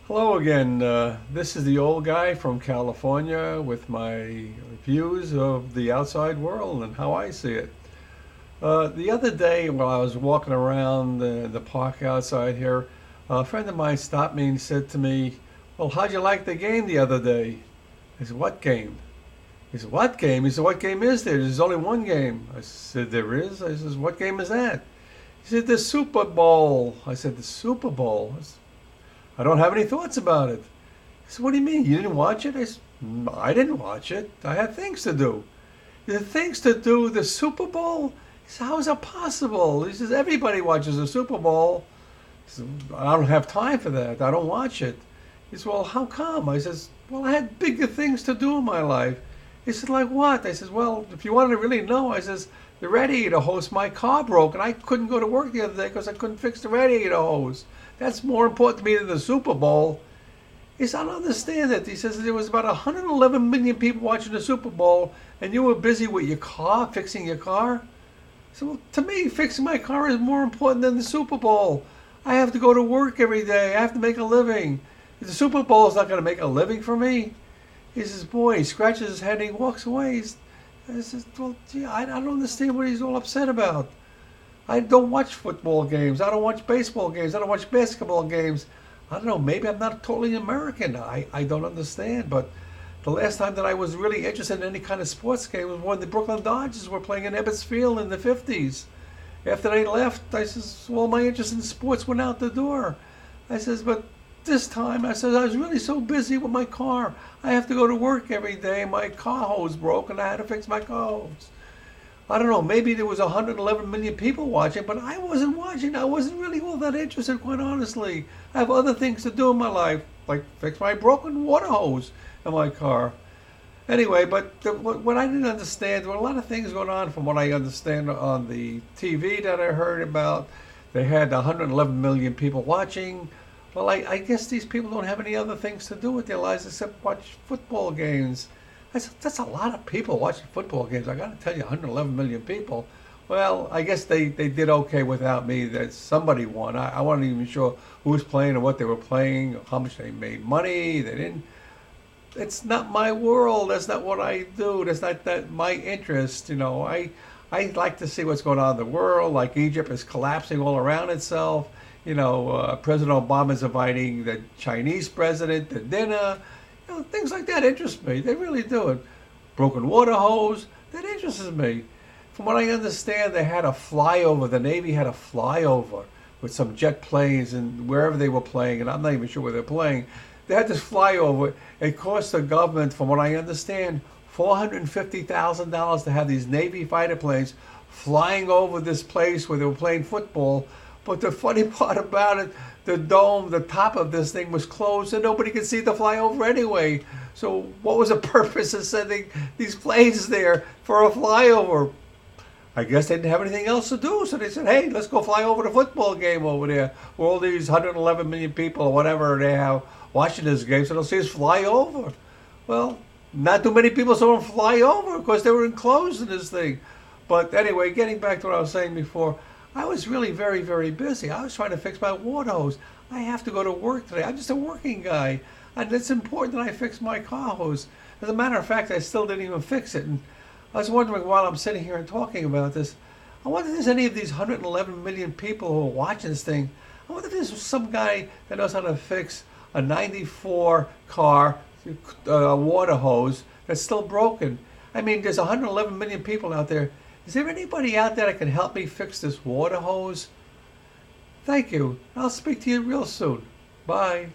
Hello again. This is the old guy from California with my views of the outside world and how I see it. The other day, while I was walking around the park outside here, a friend of mine stopped me and said to me, "Well, how'd you like the game the other day?" I said, "What game?" He said, "What game?" He said, "What game is there? There's only one game." I said, "There is?" I said, "What game is that?" He said, "The Super Bowl." I said, "The Super Bowl?" I don't have any thoughts about it. He said, "What do you mean? You didn't watch it?" I said, "I didn't watch it. I had things to do." He said, "Things to do? The Super Bowl?" He said, "How is that possible?" He says, "Everybody watches the Super Bowl." He said, "I don't have time for that. I don't watch it." He said, "Well, how come?" I says, "Well, I had bigger things to do in my life." He said, "Like what?" I says, "Well, if you wanted to really know," I says, "the radiator hose, my car broke and I couldn't go to work the other day because I couldn't fix the radiator hose. That's more important to me than the Super Bowl." He said, "I don't understand it." He says, "There was about 111 million people watching the Super Bowl and you were busy with your car, fixing your car." So, well, to me, fixing my car is more important than the Super Bowl. I have to go to work every day. I have to make a living. The Super Bowl is not going to make a living for me. He says, "Boy," he scratches his head and he walks away. I says, "Well, gee, I don't understand what he's all upset about. I don't watch football games. I don't watch baseball games. I don't watch basketball games. I don't know. Maybe I'm not totally American. I don't understand. But the last time that I was really interested in any kind of sports game was when the Brooklyn Dodgers were playing in Ebbets Field in the 50s. After they left, I says, well, my interest in sports went out the door. I says, but this time, I says, I was really so busy with my car. I have to go to work every day. My car hose broke and I had to fix my car hose. I don't know, maybe there was 111 million people watching, but I wasn't watching. I wasn't really all that interested, quite honestly. I have other things to do in my life, like fix my broken water hose in my car. Anyway, but what I didn't understand, there were a lot of things going on from what I understand on the TV that I heard about. They had 111 million people watching. Well, I guess these people don't have any other things to do with their lives except watch football games. That's a lot of people watching football games. I got to tell you, 111 million people. Well, I guess they did okay without me. That somebody won. I wasn't even sure who was playing or what they were playing, how much they made money. They didn't. It's not my world. That's not what I do. That's not that my interest. I like to see what's going on in the world. Like Egypt is collapsing all around itself. President Obama is inviting the Chinese president to dinner. Things like that interest me. They really do. It. Broken water hose, that interests me. From what I understand, they had a flyover. The Navy had a flyover with some jet planes and wherever they were playing, and I'm not even sure where they're playing. They had this flyover. It cost the government, from what I understand, $450,000 to have these Navy fighter planes flying over this place where they were playing football. But the funny part about it, the dome, the top of this thing was closed and nobody could see the flyover anyway. So what was the purpose of sending these planes there for a flyover? I guess they didn't have anything else to do, so they said, "Hey, let's go fly over the football game over there where all these 111 million people or whatever they have watching this game, so they'll see us fly over." Well, not too many people saw them fly over because they were enclosed in this thing. But anyway, getting back to what I was saying before, I was really very, very busy. I was trying to fix my water hose. I have to go to work today. I'm just a working guy. And it's important that I fix my car hose. As a matter of fact, I still didn't even fix it. And I was wondering while I'm sitting here and talking about this, I wonder if there's any of these 111 million people who are watching this thing. I wonder if there's some guy that knows how to fix a 94 car water hose that's still broken. I mean, there's 111 million people out there. Is there anybody out there that can help me fix this water hose? Thank you. I'll speak to you real soon. Bye.